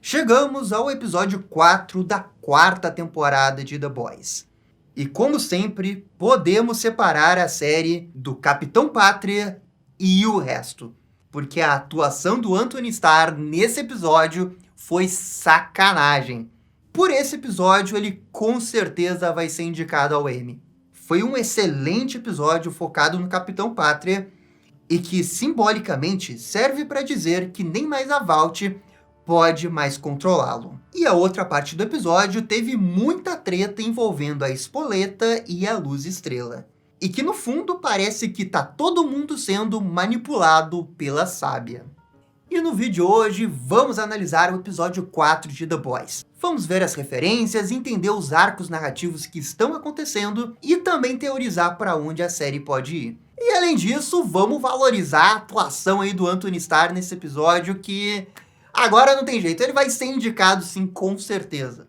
Chegamos ao episódio 4 da quarta temporada de The Boys. E como sempre, podemos separar a série do Capitão Pátria e o resto. Porque a atuação do Anthony Starr nesse episódio foi sacanagem. Por esse episódio, ele com certeza vai ser indicado ao Emmy. Foi um excelente episódio focado no Capitão Pátria e que, simbolicamente, serve para dizer que nem mais a Vought pode mais controlá-lo. E a outra parte do episódio teve muita treta envolvendo a Espoleta e a Luz Estrela. E que no fundo parece que tá todo mundo sendo manipulado pela Sábia. E no vídeo de hoje vamos analisar o episódio 4 de The Boys. Vamos ver as referências, entender os arcos narrativos que estão acontecendo e também teorizar para onde a série pode ir. E além disso, vamos valorizar a atuação aí do Anthony Starr nesse episódio que agora não tem jeito, ele vai ser indicado sim, com certeza.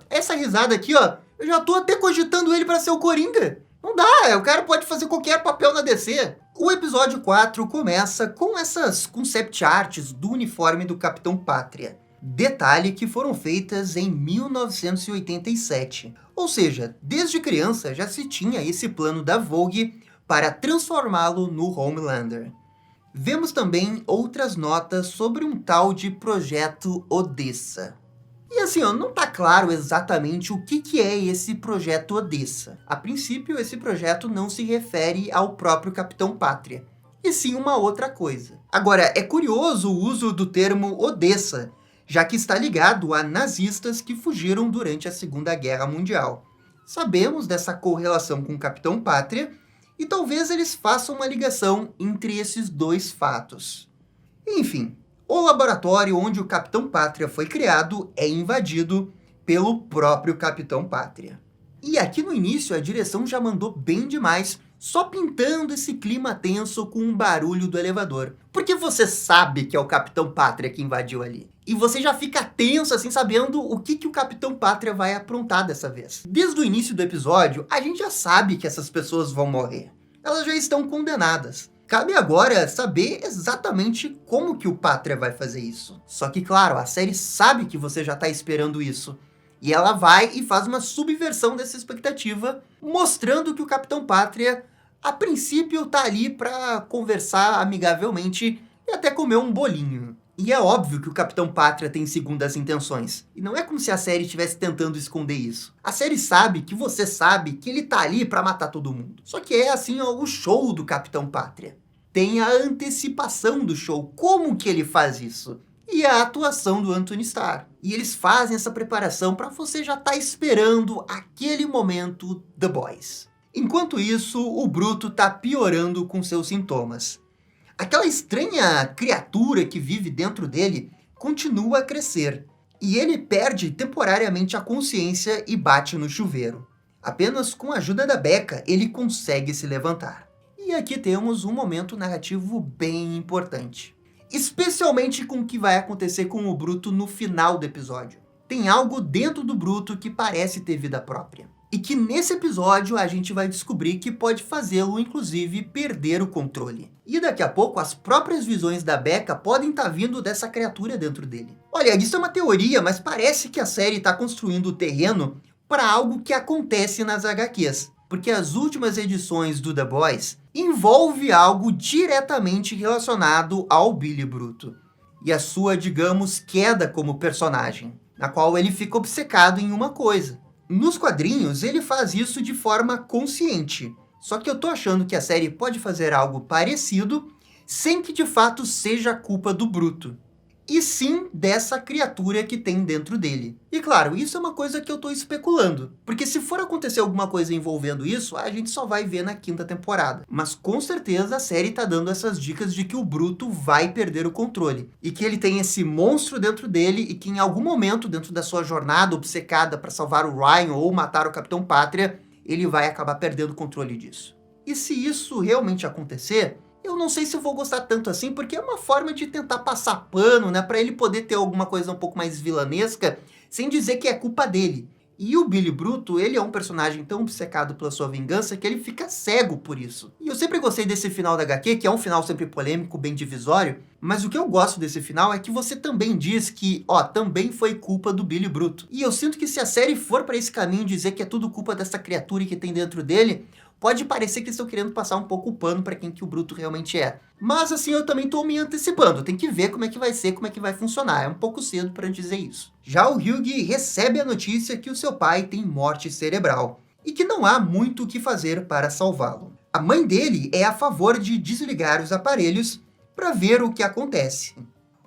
Essa risada aqui, ó, eu já tô até cogitando ele para ser o Coringa. Não dá, o cara pode fazer qualquer papel na DC. O episódio 4 começa com essas concept arts do uniforme do Capitão Pátria. Detalhe que foram feitas em 1987. Ou seja, desde criança já se tinha esse plano da Vogue para transformá-lo no Homelander. Vemos também outras notas sobre um tal de Projeto Odessa. E assim, ó, não tá claro exatamente o que é esse Projeto Odessa. A princípio, esse projeto não se refere ao próprio Capitão Pátria, e sim uma outra coisa. Agora, é curioso o uso do termo Odessa, já que está ligado a nazistas que fugiram durante a Segunda Guerra Mundial. Sabemos dessa correlação com o Capitão Pátria, e talvez eles façam uma ligação entre esses dois fatos. Enfim, o laboratório onde o Capitão Pátria foi criado é invadido pelo próprio Capitão Pátria. E aqui no início a direção já mandou bem demais, só pintando esse clima tenso com um barulho do elevador. Porque você sabe que é o Capitão Pátria que invadiu ali. E você já fica tenso assim, sabendo o que o Capitão Pátria vai aprontar dessa vez. Desde o início do episódio, a gente já sabe que essas pessoas vão morrer. Elas já estão condenadas. Cabe agora saber exatamente como que o Pátria vai fazer isso. Só que, claro, a série sabe que você já está esperando isso. E ela vai e faz uma subversão dessa expectativa, mostrando que o Capitão Pátria, a princípio, tá ali para conversar amigavelmente e até comer um bolinho. E é óbvio que o Capitão Pátria tem segundas intenções. E não é como se a série estivesse tentando esconder isso. A série sabe que você sabe que ele tá ali para matar todo mundo. Só que é assim, ó, o show do Capitão Pátria. Tem a antecipação do show, como que ele faz isso? E a atuação do Anthony Starr. E eles fazem essa preparação para você já estar esperando aquele momento The Boys. Enquanto isso, o Bruto tá piorando com seus sintomas. Aquela estranha criatura que vive dentro dele continua a crescer. E ele perde temporariamente a consciência e bate no chuveiro. Apenas com a ajuda da Becca, ele consegue se levantar. E aqui temos um momento narrativo bem importante. Especialmente com o que vai acontecer com o Bruto no final do episódio. Tem algo dentro do Bruto que parece ter vida própria. E que nesse episódio a gente vai descobrir que pode fazê-lo, inclusive, perder o controle. E daqui a pouco as próprias visões da Becca podem estar vindo dessa criatura dentro dele. Olha, isso é uma teoria, mas parece que a série está construindo o terreno para algo que acontece nas HQs. Porque as últimas edições do The Boys envolve algo diretamente relacionado ao Billy Bruto. E a sua, digamos, queda como personagem, na qual ele fica obcecado em uma coisa. Nos quadrinhos, ele faz isso de forma consciente. Só que eu tô achando que a série pode fazer algo parecido, sem que de fato seja culpa do Bruto. E sim dessa criatura que tem dentro dele. E claro, isso é uma coisa que eu tô especulando. Porque se for acontecer alguma coisa envolvendo isso, a gente só vai ver na quinta temporada. Mas com certeza a série tá dando essas dicas de que o Bruto vai perder o controle. E que ele tem esse monstro dentro dele e que em algum momento, dentro da sua jornada obcecada para salvar o Ryan ou matar o Capitão Pátria, ele vai acabar perdendo o controle disso. E se isso realmente acontecer, eu não sei se eu vou gostar tanto assim, porque é uma forma de tentar passar pano, né, para ele poder ter alguma coisa um pouco mais vilanesca, sem dizer que é culpa dele. E o Billy Bruto, ele é um personagem tão obcecado pela sua vingança que ele fica cego por isso. E eu sempre gostei desse final da HQ, que é um final sempre polêmico, bem divisório, mas o que eu gosto desse final é que você também diz que, também foi culpa do Billy Bruto. E eu sinto que se a série for para esse caminho dizer que é tudo culpa dessa criatura que tem dentro dele, pode parecer que eles estão querendo passar um pouco o pano para quem que o Bruto realmente é. Mas assim, eu também tô me antecipando, tem que ver como é que vai ser, como é que vai funcionar. É um pouco cedo para dizer isso. Já o Hugh recebe a notícia que o seu pai tem morte cerebral e que não há muito o que fazer para salvá-lo. A mãe dele é a favor de desligar os aparelhos para ver o que acontece.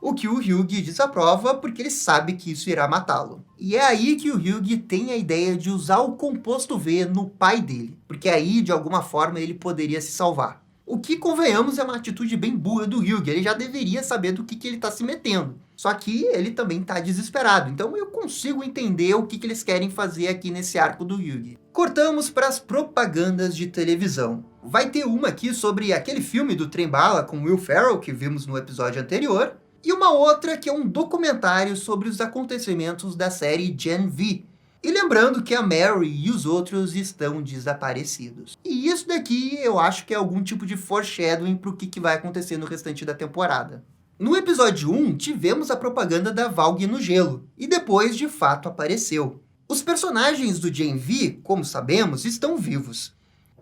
O que o Hugh desaprova porque ele sabe que isso irá matá-lo. E é aí que o Hugh tem a ideia de usar o composto V no pai dele, porque aí, de alguma forma, ele poderia se salvar. O que, convenhamos, é uma atitude bem burra do Hugh, ele já deveria saber do que ele está se metendo. Só que ele também está desesperado, então eu consigo entender o que eles querem fazer aqui nesse arco do Hugh. Cortamos para as propagandas de televisão. Vai ter uma aqui sobre aquele filme do Trem-Bala com Will Ferrell, que vimos no episódio anterior, e uma outra que é um documentário sobre os acontecimentos da série Gen V. E lembrando que a Mary e os outros estão desaparecidos. E isso daqui eu acho que é algum tipo de foreshadowing para o que vai acontecer no restante da temporada. No episódio 1, tivemos a propaganda da Valg no gelo, e depois de fato apareceu. Os personagens do Gen V, como sabemos, estão vivos,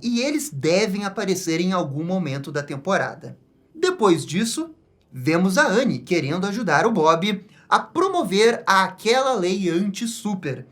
e eles devem aparecer em algum momento da temporada. Depois disso, vemos a Annie querendo ajudar o Bob a promover aquela lei anti-super,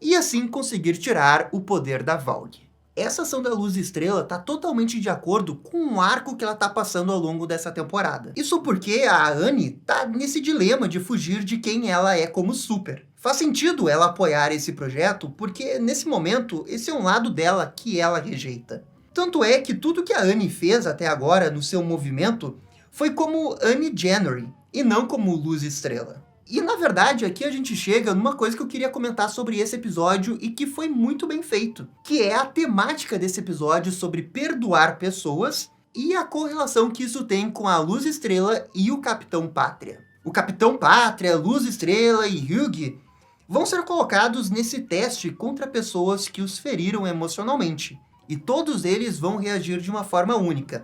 e assim conseguir tirar o poder da Valg. Essa ação da Luz Estrela está totalmente de acordo com o arco que ela está passando ao longo dessa temporada. Isso porque a Annie está nesse dilema de fugir de quem ela é como super. Faz sentido ela apoiar esse projeto porque, nesse momento, esse é um lado dela que ela rejeita. Tanto é que tudo que a Annie fez até agora no seu movimento foi como Annie January, e não como Luz Estrela. E, na verdade, aqui a gente chega numa coisa que eu queria comentar sobre esse episódio e que foi muito bem feito, que é a temática desse episódio sobre perdoar pessoas e a correlação que isso tem com a Luz Estrela e o Capitão Pátria. O Capitão Pátria, Luz Estrela e Hugh vão ser colocados nesse teste contra pessoas que os feriram emocionalmente, e todos eles vão reagir de uma forma única.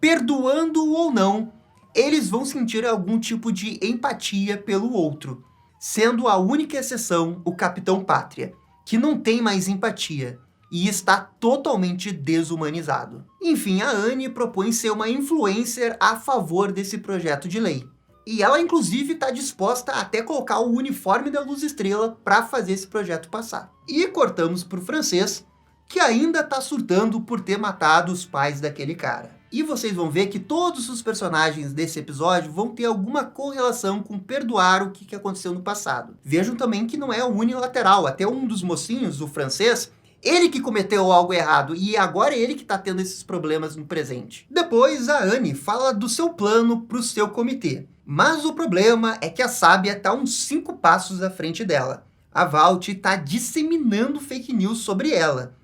Perdoando ou não, eles vão sentir algum tipo de empatia pelo outro, sendo a única exceção o Capitão Pátria, que não tem mais empatia e está totalmente desumanizado. Enfim, a Annie propõe ser uma influencer a favor desse projeto de lei. E ela, inclusive, está disposta a até colocar o uniforme da Luz Estrela para fazer esse projeto passar. E cortamos para o francês, que ainda está surtando por ter matado os pais daquele cara. E vocês vão ver que todos os personagens desse episódio vão ter alguma correlação com perdoar o que aconteceu no passado. Vejam também que não é unilateral. Até um dos mocinhos, o francês, ele que cometeu algo errado e agora é ele que está tendo esses problemas no presente. Depois, a Annie fala do seu plano para o seu comitê. Mas o problema é que a Sábia está uns 5 passos à frente dela. A Vought está disseminando fake news sobre ela.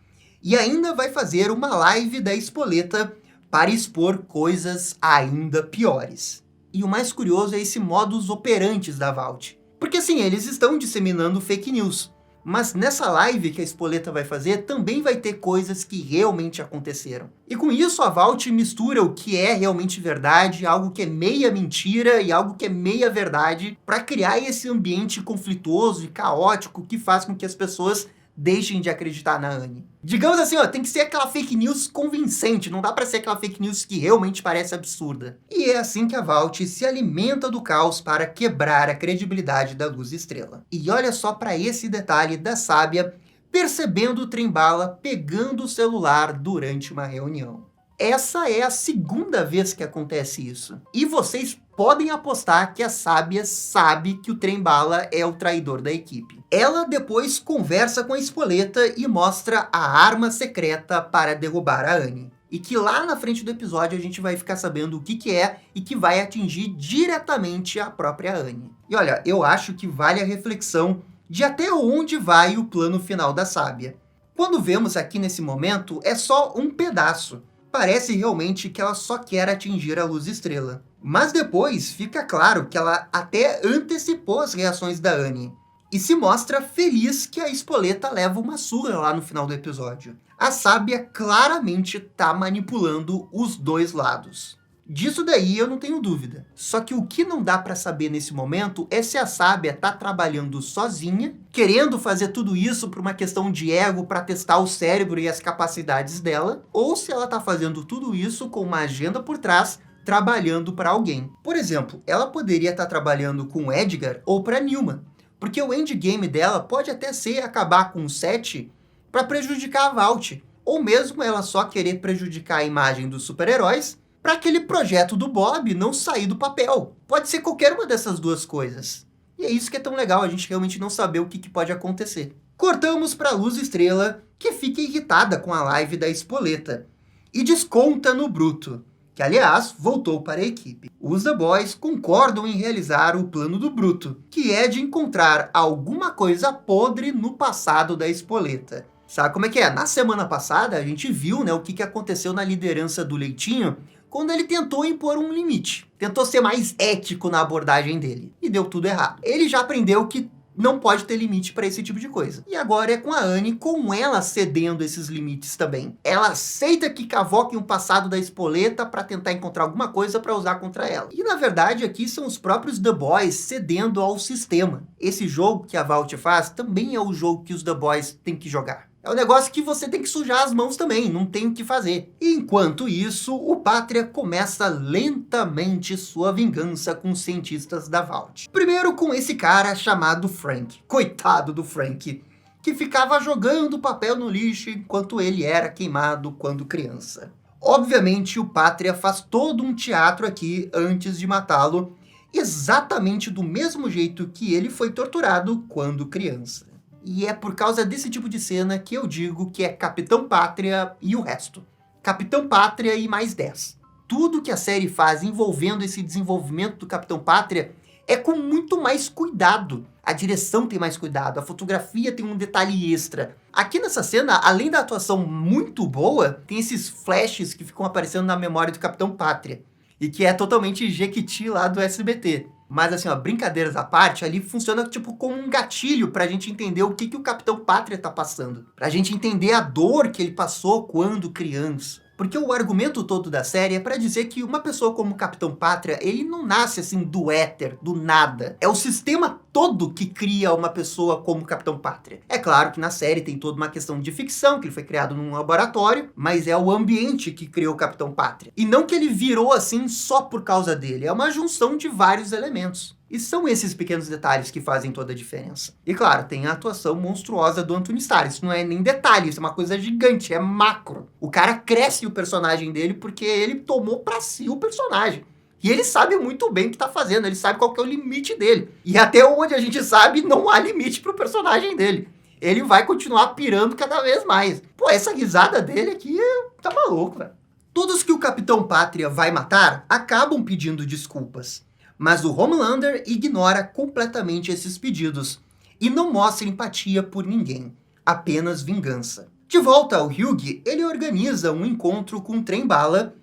E ainda vai fazer uma live da Espoleta para expor coisas ainda piores. E o mais curioso é esse modus operandi da Vought. Porque assim, eles estão disseminando fake news. Mas nessa live que a Espoleta vai fazer, também vai ter coisas que realmente aconteceram. E com isso a Vought mistura o que é realmente verdade, algo que é meia mentira e algo que é meia verdade, para criar esse ambiente conflituoso e caótico que faz com que as pessoas deixem de acreditar na Annie. Digamos assim, tem que ser aquela fake news convincente, não dá pra ser aquela fake news que realmente parece absurda. E é assim que a Vought se alimenta do caos para quebrar a credibilidade da Luz Estrela. E olha só pra esse detalhe da Sábia percebendo o Trem-Bala pegando o celular durante uma reunião. Essa é a segunda vez que acontece isso. E vocês podem apostar que a Sábia sabe que o Trem-Bala é o traidor da equipe. Ela depois conversa com a Espoleta e mostra a arma secreta para derrubar a Annie. E que lá na frente do episódio a gente vai ficar sabendo o que é e que vai atingir diretamente a própria Annie. E olha, eu acho que vale a reflexão de até onde vai o plano final da Sábia. Quando vemos aqui nesse momento, é só um pedaço. Parece realmente que ela só quer atingir a Luz Estrela. Mas depois fica claro que ela até antecipou as reações da Annie. e se mostra feliz que a Espoleta leva uma surra lá no final do episódio. A Sábia claramente tá manipulando os dois lados. Disso daí eu não tenho dúvida. Só que o que não dá pra saber nesse momento é se a Sábia tá trabalhando sozinha, querendo fazer tudo isso por uma questão de ego pra testar o cérebro e as capacidades dela, ou se ela tá fazendo tudo isso com uma agenda por trás, trabalhando para alguém. Por exemplo, ela poderia estar trabalhando com o Edgar ou para Newman, porque o endgame dela pode até ser acabar com o Seth para prejudicar a Vault, ou mesmo ela só querer prejudicar a imagem dos super-heróis para aquele projeto do Bob não sair do papel. Pode ser qualquer uma dessas duas coisas. E é isso que é tão legal, a gente realmente não saber o que pode acontecer. Cortamos para Luz Estrela, que fica irritada com a live da Espoleta e desconta no Bruto, que aliás voltou para a equipe. Os The Boys concordam em realizar o plano do Bruto, que é de encontrar alguma coisa podre no passado da Espoleta. Sabe como é que é? Na semana passada a gente viu, né, o que aconteceu na liderança do Leitinho quando ele tentou impor um limite. Tentou ser mais ético na abordagem dele. E deu tudo errado. Ele já aprendeu que não pode ter limite para esse tipo de coisa. E agora é com a Anne, com ela cedendo esses limites também. Ela aceita que cavoquem o passado da Espoleta para tentar encontrar alguma coisa para usar contra ela. E na verdade aqui são os próprios The Boys cedendo ao sistema. Esse jogo que a Vault faz também é o jogo que os The Boys têm que jogar. É um negócio que você tem que sujar as mãos também, não tem o que fazer. Enquanto isso, o Pátria começa lentamente sua vingança com os cientistas da Vault. Primeiro com esse cara chamado Frank. Coitado do Frank, que ficava jogando papel no lixo enquanto ele era queimado quando criança. Obviamente, o Pátria faz todo um teatro aqui antes de matá-lo, exatamente do mesmo jeito que ele foi torturado quando criança. E é por causa desse tipo de cena que eu digo que é Capitão Pátria e o resto. Capitão Pátria e mais 10. Tudo que a série faz envolvendo esse desenvolvimento do Capitão Pátria é com muito mais cuidado. A direção tem mais cuidado, a fotografia tem um detalhe extra. Aqui nessa cena, além da atuação muito boa, tem esses flashes que ficam aparecendo na memória do Capitão Pátria. E que é totalmente Jequiti lá do SBT. Mas assim, ó, brincadeiras à parte, ali funciona tipo como um gatilho pra gente entender o que o Capitão Pátria tá passando. Pra gente entender a dor que ele passou quando criança. Porque o argumento todo da série é pra dizer que uma pessoa como o Capitão Pátria, ele não nasce assim do éter, do nada. É o sistema todo que cria uma pessoa como Capitão Pátria. É claro que na série tem toda uma questão de ficção, que ele foi criado num laboratório, mas é o ambiente que criou o Capitão Pátria. E não que ele virou assim só por causa dele, é uma junção de vários elementos. E são esses pequenos detalhes que fazem toda a diferença. E claro, tem a atuação monstruosa do Anthony Starr. Isso não é nem detalhe, isso é uma coisa gigante, é macro. O cara cresce o personagem dele porque ele tomou pra si o personagem. E ele sabe muito bem o que tá fazendo, ele sabe qual que é o limite dele. E até onde a gente sabe, não há limite pro personagem dele. Ele vai continuar pirando cada vez mais. Pô, essa risada dele aqui tá maluco, velho. Todos que o Capitão Pátria vai matar acabam pedindo desculpas. Mas o Homelander ignora completamente esses pedidos e não mostra empatia por ninguém, apenas vingança. De volta ao Hugh, ele organiza um encontro com o Trem-Bala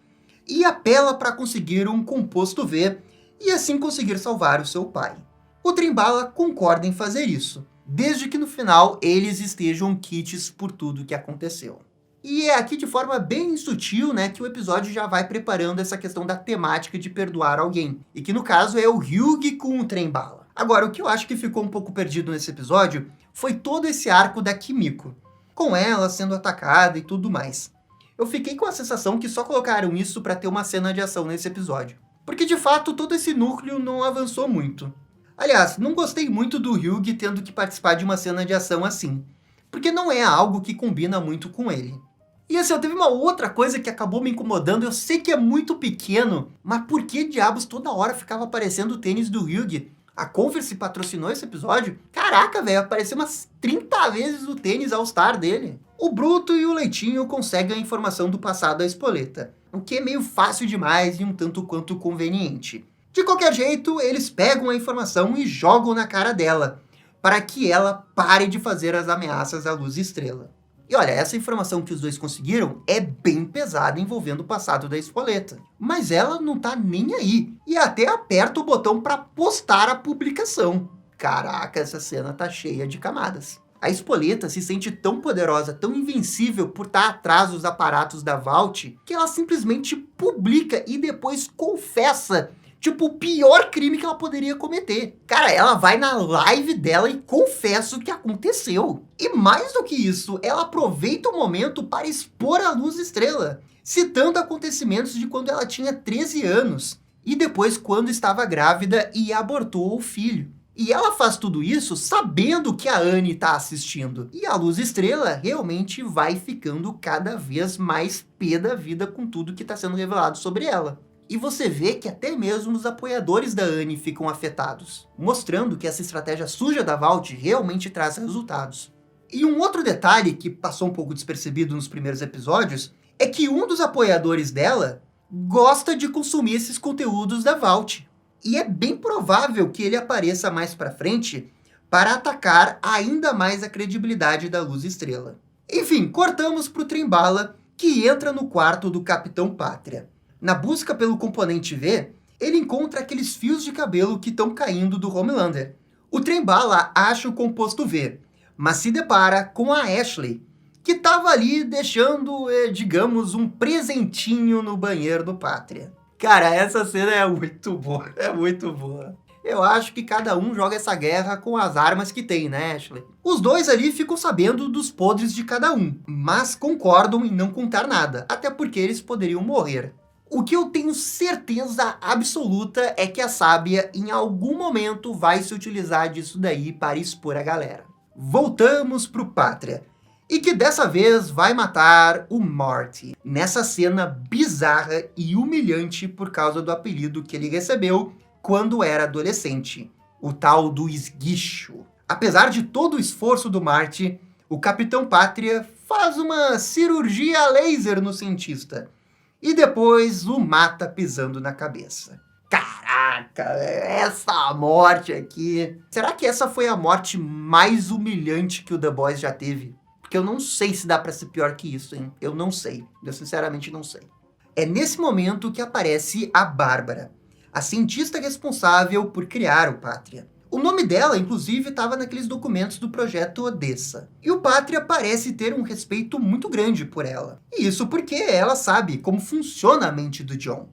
e apela para conseguir um composto V e assim conseguir salvar o seu pai. O Trem-Bala concorda em fazer isso, desde que no final eles estejam quites por tudo que aconteceu. E é aqui de forma bem sutil, né, que o episódio já vai preparando essa questão da temática de perdoar alguém. E que no caso é o Hugh com o Trem-Bala. Agora, o que eu acho que ficou um pouco perdido nesse episódio foi todo esse arco da Kimiko, com ela sendo atacada e tudo mais. Eu fiquei com a sensação que só colocaram isso para ter uma cena de ação nesse episódio. Porque de fato todo esse núcleo não avançou muito. Aliás, não gostei muito do Hugh tendo que participar de uma cena de ação assim. Porque não é algo que combina muito com ele. E assim, teve uma outra coisa que acabou me incomodando, eu sei que é muito pequeno, mas por que diabos toda hora ficava aparecendo o tênis do Hugh? A Converse patrocinou esse episódio? Caraca, velho, apareceu umas 30 vezes o tênis All-Star dele. O Bruto e o Leitinho conseguem a informação do passado da Espoleta, o que é meio fácil demais e um tanto quanto conveniente. De qualquer jeito, eles pegam a informação e jogam na cara dela, para que ela pare de fazer as ameaças à Luz Estrela. E olha, essa informação que os dois conseguiram é bem pesada envolvendo o passado da Espoleta. Mas ela não tá nem aí. E até aperta o botão para postar a publicação. caraca, essa cena tá cheia de camadas. A Espoleta se sente tão poderosa, tão invencível por estar atrás dos aparatos da Vault, que ela simplesmente publica e depois confessa, tipo, o pior crime que ela poderia cometer. Cara, ela vai na live dela e confessa o que aconteceu. E mais do que isso, ela aproveita o momento para expor a Luz Estrela, citando acontecimentos de quando ela tinha 13 anos, e depois quando estava grávida e abortou o filho. E ela faz tudo isso sabendo que a Anne está assistindo. E a Luz Estrela realmente vai ficando cada vez mais pé da vida com tudo que está sendo revelado sobre ela. E você vê que até mesmo os apoiadores da Anne ficam afetados, mostrando que essa estratégia suja da Vault realmente traz resultados. E um outro detalhe que passou um pouco despercebido nos primeiros episódios é que um dos apoiadores dela gosta de consumir esses conteúdos da Vault. E é bem provável que ele apareça mais pra frente para atacar ainda mais a credibilidade da Luz Estrela. Enfim, cortamos pro Trembala, que entra no quarto do Capitão Pátria. Na busca pelo componente V, ele encontra aqueles fios de cabelo que estão caindo do Homelander. O Trembala acha o composto V, mas se depara com a Ashley, que estava ali deixando, digamos, um presentinho no banheiro do Pátria. Cara, essa cena é muito boa, é muito boa. Eu acho que cada um joga essa guerra com as armas que tem, né, Ashley? Os dois ali ficam sabendo dos podres de cada um, mas concordam em não contar nada, até porque eles poderiam morrer. O que eu tenho certeza absoluta é que a Sábia, em algum momento, vai se utilizar disso daí para expor a galera. Voltamos pro Pátria. E que dessa vez vai matar o Marty, nessa cena bizarra e humilhante por causa do apelido que ele recebeu quando era adolescente, o tal do esguicho. Apesar de todo o esforço do Marty, o Capitão Pátria faz uma cirurgia laser no cientista, e depois o mata pisando na cabeça. Caraca, essa morte aqui... Será que essa foi a morte mais humilhante que o The Boys já teve? Porque eu não sei se dá pra ser pior que isso, hein? Eu não sei. Eu sinceramente não sei. É nesse momento que aparece a Bárbara, a cientista responsável por criar o Pátria. O nome dela, inclusive, estava naqueles documentos do projeto Odessa. E o Pátria parece ter um respeito muito grande por ela. E isso porque ela sabe como funciona a mente do John.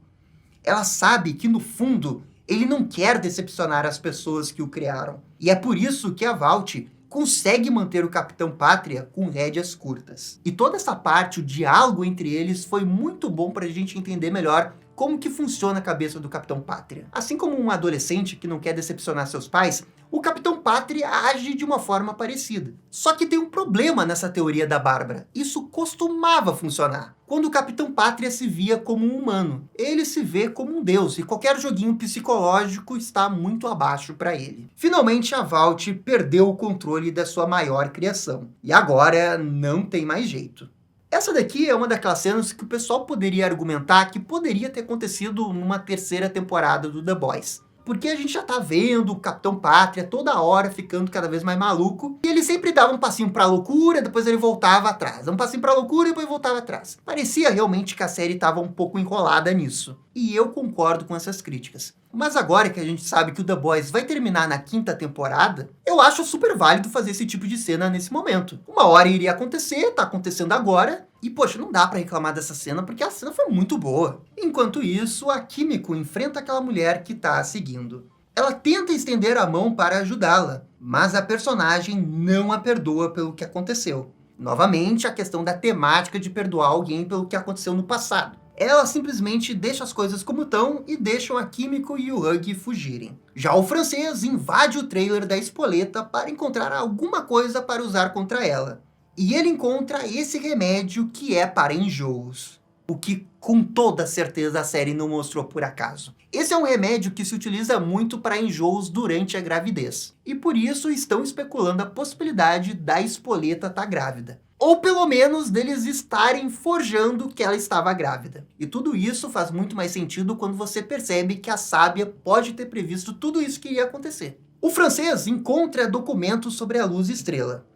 Ela sabe que, no fundo, ele não quer decepcionar as pessoas que o criaram. E é por isso que a Vault consegue manter o Capitão Pátria com rédeas curtas. E toda essa parte, o diálogo entre eles, foi muito bom para a gente entender melhor como que funciona a cabeça do Capitão Pátria. Assim como um adolescente que não quer decepcionar seus pais, o Capitão Pátria age de uma forma parecida. Só que tem um problema nessa teoria da Bárbara. Isso costumava funcionar. Quando o Capitão Pátria se via como um humano, ele se vê como um deus, e qualquer joguinho psicológico está muito abaixo para ele. Finalmente, a Vault perdeu o controle da sua maior criação. E agora não tem mais jeito. Essa daqui é uma daquelas cenas que o pessoal poderia argumentar que poderia ter acontecido numa terceira temporada do The Boys. Porque a gente já tá vendo o Capitão Pátria toda hora ficando cada vez mais maluco. E ele sempre dava um passinho pra loucura, depois ele voltava atrás. Um passinho pra loucura e depois voltava atrás. Parecia realmente que a série tava um pouco enrolada nisso. E eu concordo com essas críticas. Mas agora que a gente sabe que o The Boys vai terminar na 5ª temporada, eu acho super válido fazer esse tipo de cena nesse momento. Uma hora iria acontecer, tá acontecendo agora, e poxa, não dá pra reclamar dessa cena porque a cena foi muito boa. Enquanto isso, a Químico enfrenta aquela mulher que tá a seguindo. Ela tenta estender a mão para ajudá-la, mas a personagem não a perdoa pelo que aconteceu. Novamente, a questão da temática de perdoar alguém pelo que aconteceu no passado. Ela simplesmente deixa as coisas como estão e deixam a Químico e o Hug fugirem. Já o francês invade o trailer da Espoleta para encontrar alguma coisa para usar contra ela. E ele encontra esse remédio que é para enjoos. O que com toda certeza a série não mostrou por acaso. Esse é um remédio que se utiliza muito para enjoos durante a gravidez. E por isso estão especulando a possibilidade da Espoleta estar grávida. Ou pelo menos deles estarem forjando que ela estava grávida. E tudo isso faz muito mais sentido quando você percebe que a Sábia pode ter previsto tudo isso que ia acontecer. O francês encontra documentos sobre a Luz Estrela,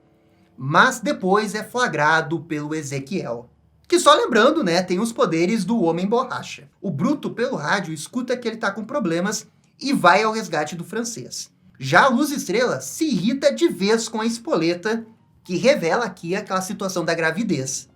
mas depois é flagrado pelo Ezequiel. Que só lembrando, né, tem os poderes do Homem Borracha. O Bruto, pelo rádio, escuta que ele tá com problemas e vai ao resgate do francês. Já a Luz Estrela se irrita de vez com a Espoleta, que revela aqui aquela situação da gravidez.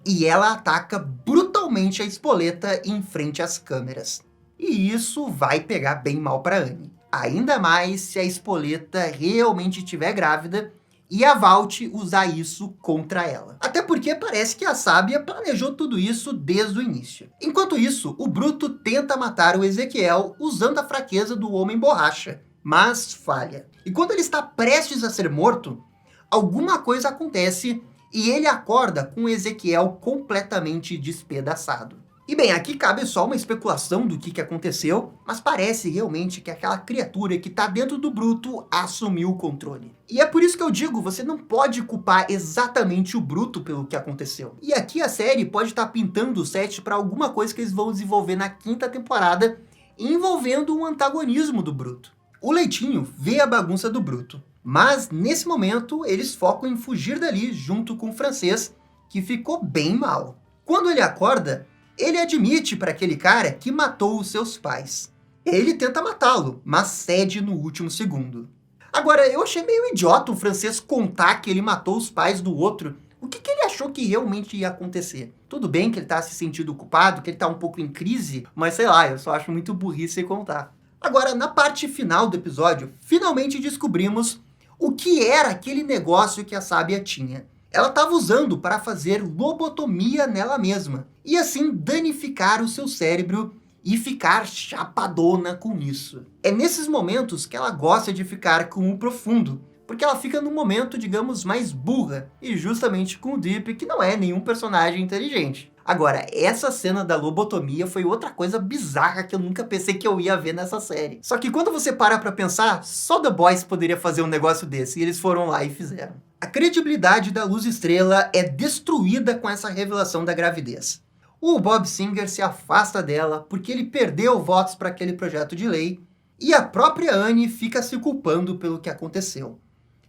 E ela ataca brutalmente a Espoleta em frente às câmeras. E isso vai pegar bem mal para Annie. Ainda mais se a Espoleta realmente estiver grávida e a Vought usar isso contra ela. Até porque parece que a Sábia planejou tudo isso desde o início. Enquanto isso, o Bruto tenta matar o Ezequiel usando a fraqueza do Homem Borracha, mas falha. E quando ele está prestes a ser morto, alguma coisa acontece e ele acorda com o Ezequiel completamente despedaçado. E bem, aqui cabe só uma especulação do que aconteceu, mas parece realmente que aquela criatura que está dentro do Bruto assumiu o controle. E é por isso que eu digo, você não pode culpar exatamente o Bruto pelo que aconteceu. E aqui a série pode estar pintando o set para alguma coisa que eles vão desenvolver na 5ª temporada, envolvendo um antagonismo do Bruto. O Leitinho vê a bagunça do Bruto, mas nesse momento eles focam em fugir dali junto com o Francês, que ficou bem mal. Quando ele acorda, ele admite para aquele cara que matou os seus pais. Ele tenta matá-lo, mas cede no último segundo. Agora, eu achei meio idiota o Francês contar que ele matou os pais do outro. O que ele achou que realmente ia acontecer? Tudo bem que ele tá se sentindo culpado, que ele tá um pouco em crise, mas sei lá, eu só acho muito burrice contar. Agora, na parte final do episódio, finalmente descobrimos o que era aquele negócio que a Sábia tinha. Ela estava usando para fazer lobotomia nela mesma, e assim danificar o seu cérebro e ficar chapadona com isso. É nesses momentos que ela gosta de ficar com o profundo, porque ela fica num momento, digamos, mais burra, e justamente com o Deep, que não é nenhum personagem inteligente. Agora, essa cena da lobotomia foi outra coisa bizarra que eu nunca pensei que eu ia ver nessa série. Só que quando você para pra pensar, só The Boys poderia fazer um negócio desse, e eles foram lá e fizeram. A credibilidade da Luz Estrela é destruída com essa revelação da gravidez. O Bob Singer se afasta dela porque ele perdeu votos para aquele projeto de lei, e a própria Annie fica se culpando pelo que aconteceu.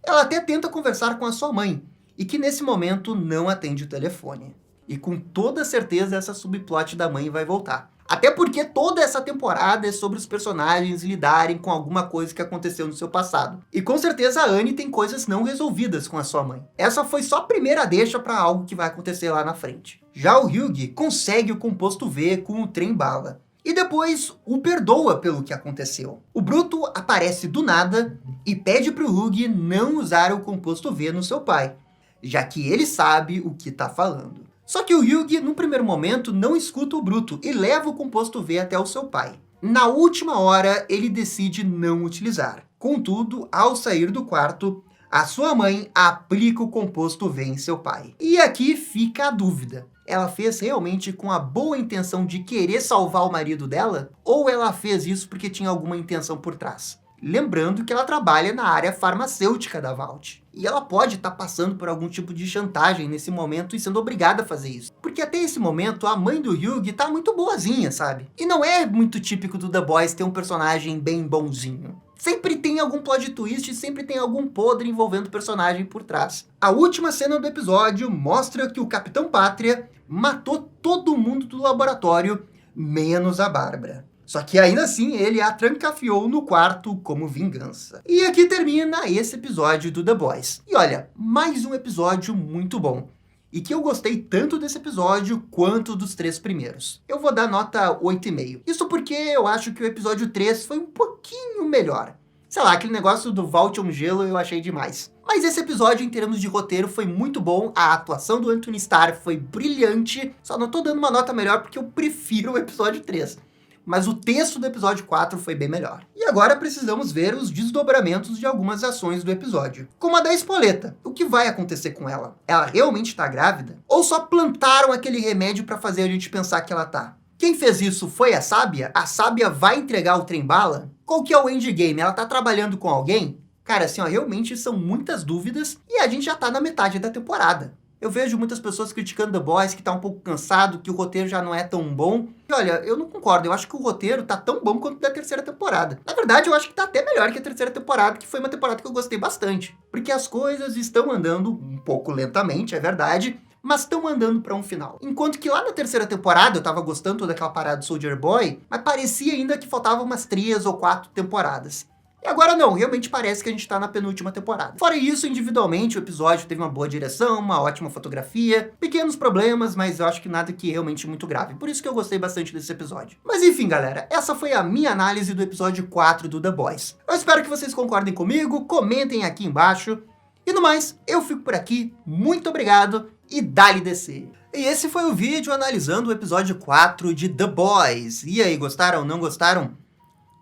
Ela até tenta conversar com a sua mãe, e que nesse momento não atende o telefone. E com toda certeza essa subplot da mãe vai voltar. Até porque toda essa temporada é sobre os personagens lidarem com alguma coisa que aconteceu no seu passado. E com certeza a Annie tem coisas não resolvidas com a sua mãe. Essa foi só a primeira deixa para algo que vai acontecer lá na frente. Já o Hugh consegue o composto V com o trem-bala. E depois o perdoa pelo que aconteceu. O Bruto aparece do nada e pede para o Hugh não usar o composto V no seu pai, já que ele sabe o que está falando. Só que o Hugh, num primeiro momento, não escuta o Bruto e leva o composto V até o seu pai. Na última hora, ele decide não utilizar. Contudo, ao sair do quarto, a sua mãe aplica o composto V em seu pai. E aqui fica a dúvida. Ela fez realmente com a boa intenção de querer salvar o marido dela? Ou ela fez isso porque tinha alguma intenção por trás? Lembrando que ela trabalha na área farmacêutica da Vought. E ela pode estar passando por algum tipo de chantagem nesse momento e sendo obrigada a fazer isso. Porque até esse momento a mãe do Hugh tá muito boazinha, sabe? E não é muito típico do The Boys ter um personagem bem bonzinho. Sempre tem algum plot twist e sempre tem algum podre envolvendo o personagem por trás. A última cena do episódio mostra que o Capitão Pátria matou todo mundo do laboratório, menos a Bárbara. Só que ainda assim ele a trancafiou no quarto como vingança. E aqui termina esse episódio do The Boys. E olha, mais um episódio muito bom. E que eu gostei tanto desse episódio quanto dos 3 primeiros. Eu vou dar nota 8,5. Isso porque eu acho que o episódio 3 foi um pouquinho melhor. Sei lá, aquele negócio do Volte um Gelo eu achei demais. Mas esse episódio, em termos de roteiro, foi muito bom. A atuação do Anthony Starr foi brilhante. Só não tô dando uma nota melhor porque eu prefiro o episódio 3. Mas o texto do episódio 4 foi bem melhor. E agora precisamos ver os desdobramentos de algumas ações do episódio. Como a da Espoleta. O que vai acontecer com ela? Ela realmente está grávida? Ou só plantaram aquele remédio para fazer a gente pensar que ela tá? Quem fez isso foi a Sábia? A Sábia vai entregar o trem-bala? Qual que é o endgame? Ela tá trabalhando com alguém? Cara, assim, ó, realmente são muitas dúvidas e a gente já tá na metade da temporada. Eu vejo muitas pessoas criticando The Boys, que tá um pouco cansado, que o roteiro já não é tão bom. E olha, eu não concordo. Eu acho que o roteiro tá tão bom quanto o da 3ª temporada. Na verdade, eu acho que tá até melhor que a 3ª temporada, que foi uma temporada que eu gostei bastante. Porque as coisas estão andando um pouco lentamente, é verdade, mas estão andando para um final. Enquanto que lá na 3ª temporada, eu tava gostando daquela parada do Soldier Boy, mas parecia ainda que faltavam umas 3 ou 4 temporadas. E agora não, realmente parece que a gente tá na penúltima temporada. Fora isso, individualmente, o episódio teve uma boa direção, uma ótima fotografia, pequenos problemas, mas eu acho que nada que realmente muito grave. Por isso que eu gostei bastante desse episódio. Mas enfim, galera, essa foi a minha análise do episódio 4 do The Boys. Eu espero que vocês concordem comigo, comentem aqui embaixo. E no mais, eu fico por aqui, muito obrigado e dale DC. E esse foi o vídeo analisando o episódio 4 de The Boys. E aí, gostaram, não gostaram?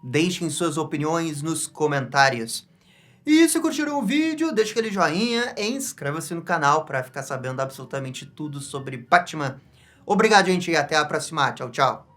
Deixem suas opiniões nos comentários. E se curtiram o vídeo, deixa aquele joinha e inscreva-se no canal para ficar sabendo absolutamente tudo sobre Batman. Obrigado, gente, e até a próxima. Tchau, tchau.